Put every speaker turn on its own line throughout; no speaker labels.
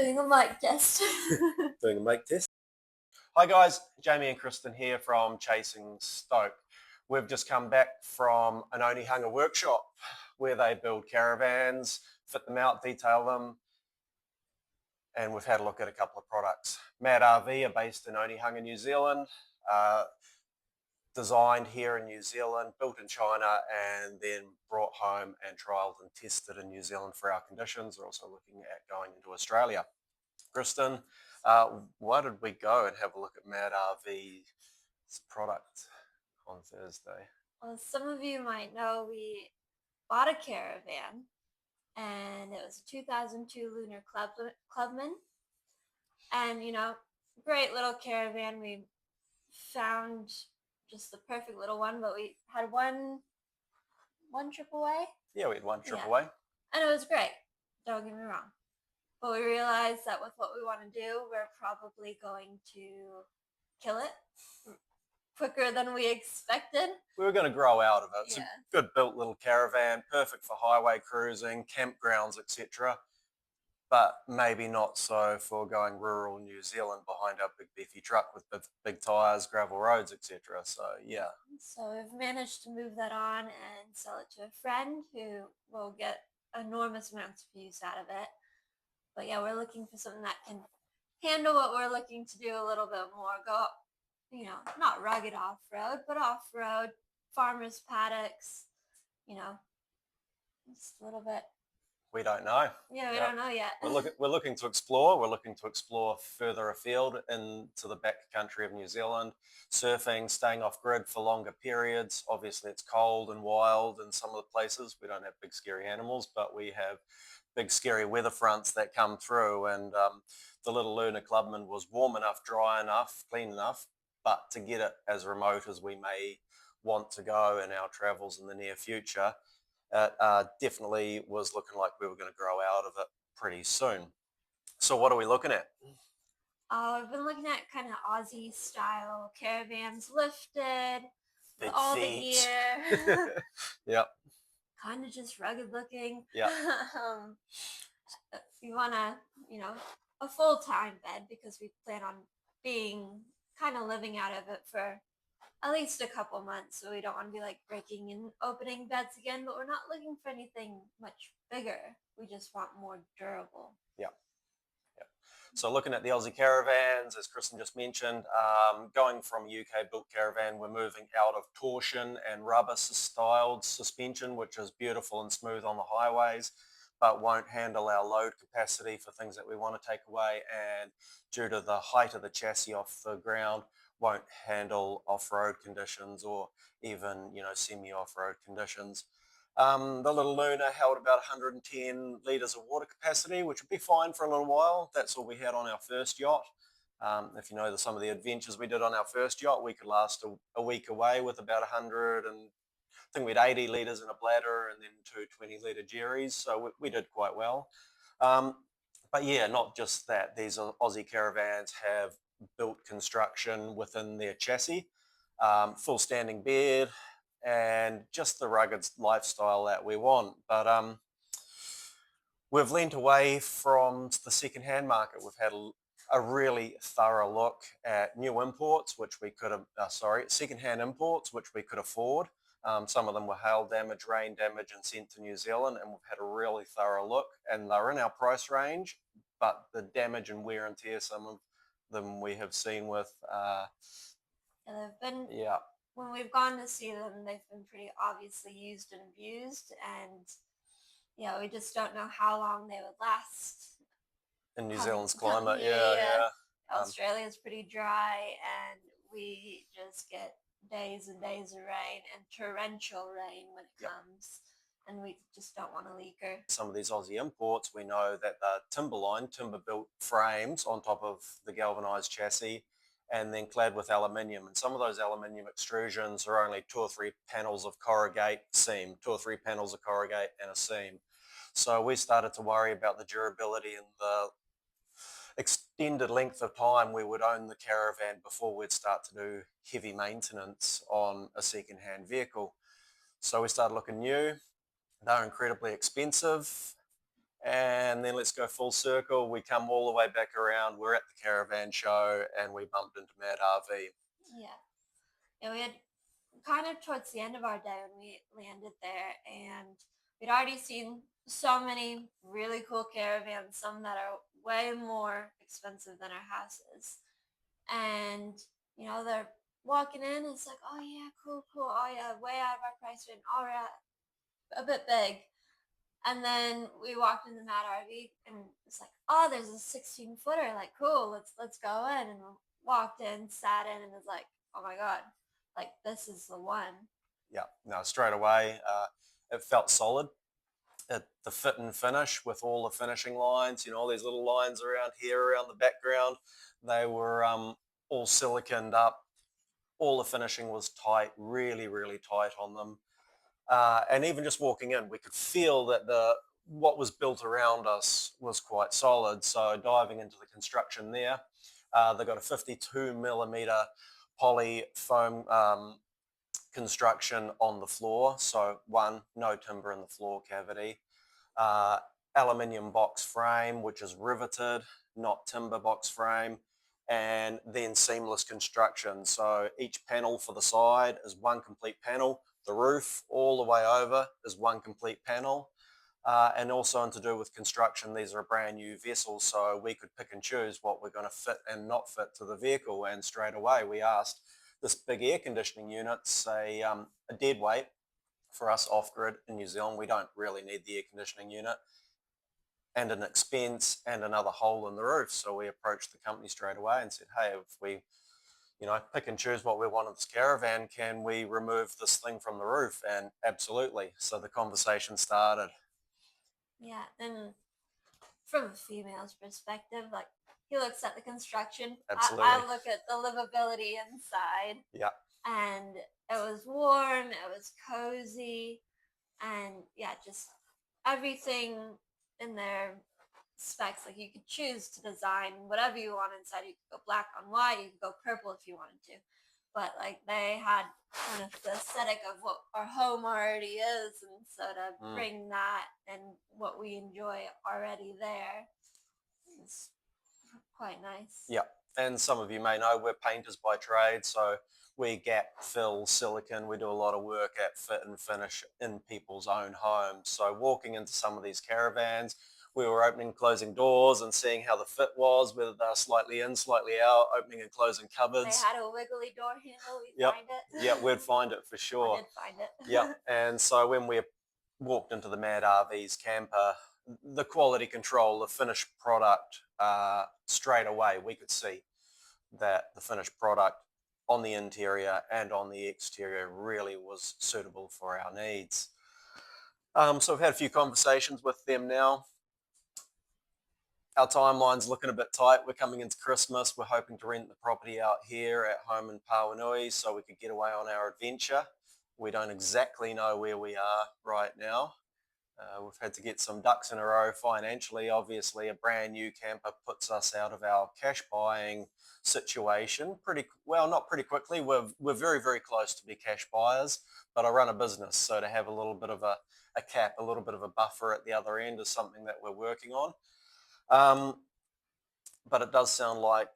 Doing a mic test.
Doing a mic test. Hi guys, Jamie and Kristen here from Chasing Stoke. We've just come back from an Only Hunger workshop where they build caravans, fit them out, detail them, and we've had a look at a couple of products. Mad RV are based in Only Hunger, New Zealand, designed here in New Zealand, built in China, and then brought home and trialled and tested in New Zealand for our conditions. We're also looking at going into Australia. Kristen, why did we go and have a look at Mad RV's product on Thursday?
Well, some of you might know we bought a caravan, and it was a 2002 Lunar Clubman. And, great little caravan. We found just the perfect little one, but we had one trip away.
Yeah, we had one trip away.
And it was great. Don't get me wrong. But we realized that with what we want to do, we're probably going to kill it quicker than we expected.
We were going to grow out of it. It's
a
good built little caravan, perfect for highway cruising, campgrounds, etc. But maybe not so for going rural New Zealand behind our big beefy truck with big tyres, gravel roads, etc. So yeah.
So we've managed to move that on and sell it to a friend who will get enormous amounts of use out of it. But yeah, we're looking for something that can handle what we're looking to do a little bit more. Go, not rugged off-road, but off-road, farmers' paddocks, just a little bit.
We don't know.
Yeah, we don't know yet.
We're looking to explore. We're looking to explore further afield into the back country of New Zealand, surfing, staying off grid for longer periods. Obviously, it's cold and wild in some of the places. We don't have big, scary animals, but we have big, scary weather fronts that come through. And the little Lunar Clubman was warm enough, dry enough, clean enough, but to get it as remote as we may want to go in our travels in the near future, it definitely was looking like we were going to grow out of it pretty soon. So what are we looking at?
I've been looking at kind of Aussie style caravans, lifted,
Big
all
feet.
the gear.
Yep.
Kind of just rugged looking.
Yeah.
You want a full-time bed because we plan on being kind of living out of it for at least a couple months, so we don't want to be like breaking and opening beds again, but we're not looking for anything much bigger. We just want more durable.
Yeah. So looking at the Aussie caravans, as Kristen just mentioned, going from a UK built caravan, we're moving out of torsion and rubber styled suspension, which is beautiful and smooth on the highways, but won't handle our load capacity for things that we want to take away, and due to the height of the chassis off the ground, won't handle off-road conditions or even, semi-off-road conditions. The little Luna held about 110 litres of water capacity, which would be fine for a little while. That's all we had on our first yacht. If you know some of the adventures we did on our first yacht, we could last a week away with about 100 and I think we had 80 litres in a bladder and then 2 20-litre jerrys, so we did quite well. But yeah, not just that. These Aussie caravans have built construction within their chassis, full standing bed, and just the rugged lifestyle that we want. But we've leaned away from the second-hand market. We've had a really thorough look at new imports, which we could second-hand imports, which we could afford. Some of them were hail damage, rain damage, and sent to New Zealand, and we've had a really thorough look, and they're in our price range, but the damage and wear and tear, some of them we have seen with...
When we've gone to see them, they've been pretty obviously used and abused, and we just don't know how long they would last.
In New Zealand's climate, yeah.
Australia's pretty dry, and we just get days and days of rain and torrential rain when it comes, and we just don't want a leaker.
Some of these Aussie imports, we know that they're timber-built frames on top of the galvanised chassis, and then clad with aluminium. And some of those aluminium extrusions are only 2 or 3 panels of corrugate seam, 2 or 3 panels of corrugate and a seam. So we started to worry about the durability and the extended length of time we would own the caravan before we'd start to do heavy maintenance on a second-hand vehicle. So we started looking new. They're incredibly expensive. And then let's go full circle. We come all the way back around. We're at the caravan show and we bumped into Mad RV.
Yeah. Yeah, we had kind of towards the end of our day when we landed there, and we'd already seen so many really cool caravans, some that are way more expensive than our houses. And, they're walking in, it's like, oh yeah, cool, cool, oh yeah, way out of our price range, all right, a bit big. And then we walked in the Mad RV, and it's like, oh, there's a 16-footer. Like, cool, let's go in. And walked in, sat in, and was like, oh my god, like this is the one.
Yeah, no, straight away, it felt solid. The fit and finish with all the finishing lines, all these little lines around here, around the background, they were all siliconed up. All the finishing was tight, really, really tight on them. And even just walking in, we could feel that what was built around us was quite solid. So diving into the construction there, they got a 52 millimeter poly foam construction on the floor. So one, no timber in the floor cavity. Uh, Aluminium box frame, which is riveted, not timber box frame, and then seamless construction. So each panel for the side is one complete panel. The roof all the way over is one complete panel. And also to do with construction, these are brand new vessels, so we could pick and choose what we're going to fit and not fit to the vehicle. And straight away we asked, this big air conditioning unit's a dead weight for us off-grid in New Zealand. We don't really need the air conditioning unit, and an expense and another hole in the roof. So we approached the company straight away and said, hey, if we pick and choose what we want in this caravan, can we remove this thing from the roof? And absolutely. So the conversation started.
Yeah, and from a female's perspective, like he looks at the construction.
Absolutely.
I look at the livability inside.
Yeah.
And it was warm, it was cozy, and yeah, just everything in their specs. Like you could choose to design whatever you want inside. You could go black on white, you could go purple if you wanted to. But like they had kind of the aesthetic of what our home already is, and so to bring that and what we enjoy already there is quite nice.
Yeah. And some of you may know we're painters by trade, so we gap, fill, silicon. We do a lot of work at fit and finish in people's own homes. So walking into some of these caravans, we were opening and closing doors and seeing how the fit was, whether they're slightly in, slightly out, opening and closing cupboards.
They had a wiggly door handle. We'd
Yep.
find it.
Yeah, we'd find it for sure.
I did find it.
Yeah. And so when we walked into the Mad RV's camper, the quality control, the finished product, straight away we could see that the finished product on the interior and on the exterior really was suitable for our needs. So we've had a few conversations with them now. Our timeline's looking a bit tight. We're coming into Christmas. We're hoping to rent the property out here at home in Pawanui so we could get away on our adventure. We don't exactly know where we are right now. We've had to get some ducks in a row financially. Obviously, a brand new camper puts us out of our cash buying situation not pretty quickly. We're very, very close to be cash buyers, but I run a business, so to have a little bit of a cap, a little bit of a buffer at the other end is something that we're working on. But it does sound like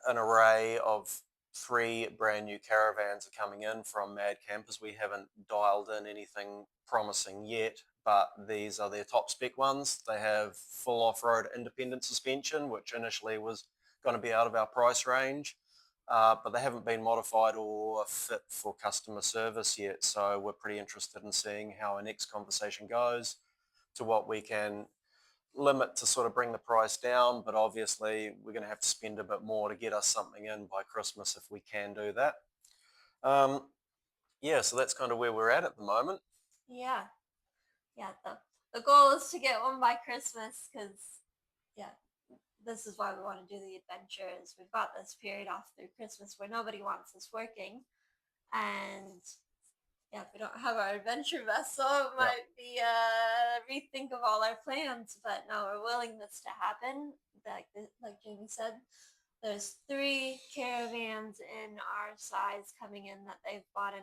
an array of 3 brand new caravans are coming in from Mad Campers. We haven't dialed in anything promising yet, but these are their top spec ones. They have full off-road independent suspension, which initially was going to be out of our price range, but they haven't been modified or fit for customer service yet. So we're pretty interested in seeing how our next conversation goes, to what we can limit to sort of bring the price down, but obviously we're going to have to spend a bit more to get us something in by Christmas if we can do that. So that's kind of where we're at the moment.
Yeah. The goal is to get one by Christmas because, this is why we want to do the adventures. We've got this period off through Christmas where nobody wants us working, and if we don't have our adventure vessel, it might be a rethink of all our plans. But no, we're willing this to happen. Like Jamie said, there's 3 caravans in our size coming in that they've brought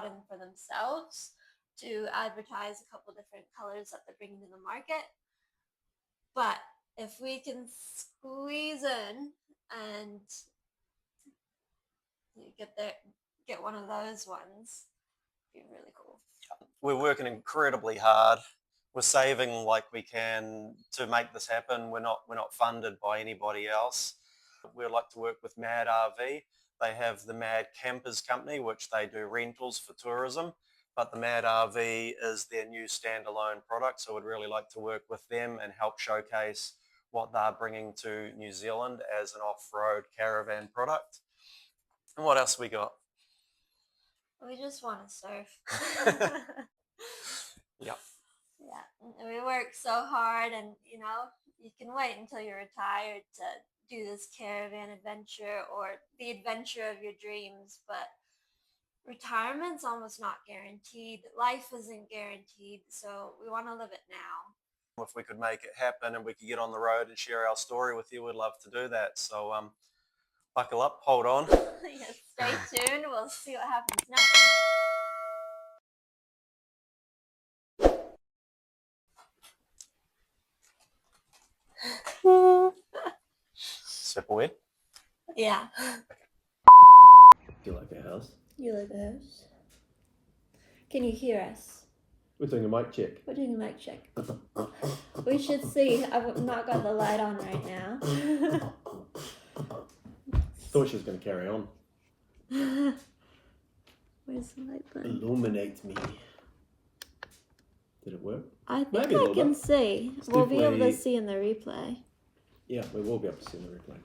in for themselves to advertise a couple different colors that they're bringing to the market. But if we can squeeze in and get one of those ones, it'd be really cool.
We're working incredibly hard. We're saving like we can to make this happen. We're not funded by anybody else. We'd like to work with Mad RV. They have the Mad Campers Company, which they do rentals for tourism, but the Mad RV is their new standalone product. So we'd really like to work with them and help showcase what they're bringing to New Zealand as an off-road caravan product. And what else we got?
We just want to surf.
Yep.
Yeah, we work so hard, and you can wait until you're retired to do this caravan adventure or the adventure of your dreams, but retirement's almost not guaranteed. Life isn't guaranteed, so we want to live it now.
If we could make it happen and we could get on the road and share our story with you, we'd love to do that. So buckle up, hold on.
Yeah, stay tuned. We'll see what happens next.
Step away.
Yeah.
Do you like our house?
You like the house? Can you hear us?
We're doing a mic check.
We're doing a mic check. We should see. I've not got the light on right now.
Thought she was going to carry on.
Where's the light button?
Illuminate me. Did it work?
I think
Maybe a
I
little
can
bit.
see.
It's
We'll be able to
definitely-
see in the replay.
Yeah, we will be able to see in the replay.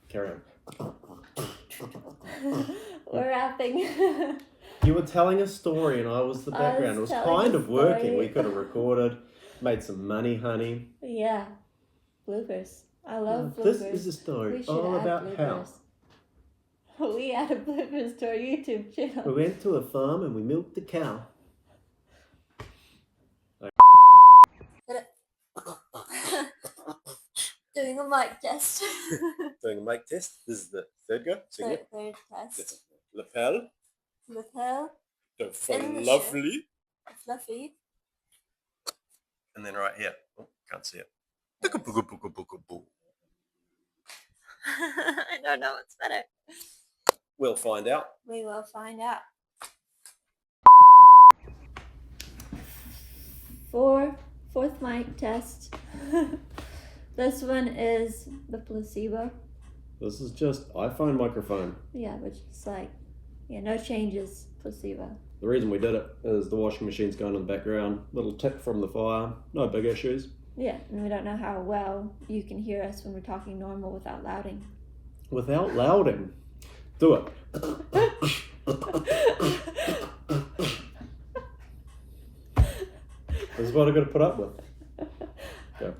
Carry on.
We're rapping.
You were telling a story and I was the background. It was
telling
kind
a
of working.
story.
We could have recorded, made some money, honey.
Yeah. Bloopers. I love bloopers.
This is a story
We should
all
add
about how
bloopers. We added bloopers to our YouTube channel.
we went to a farm and we milked the cow.
Doing a mic test.
Doing a mic test. This is the third go. Second
Third test.
lapel.
Lapel.
The
In the
lovely.
Fluffy.
And then right here. Oh, can't see it.
I don't know what's better.
We'll find out.
We will find out. Fourth mic test. This one is the placebo.
This is just iPhone microphone.
Yeah, which is like, no changes, placebo.
The reason we did it is the washing machine's going in the background. Little tip from the fire. No big issues.
Yeah, and we don't know how well you can hear us when we're talking normal without louding.
Without louding. Do it. This is what I've got to put up with. Go.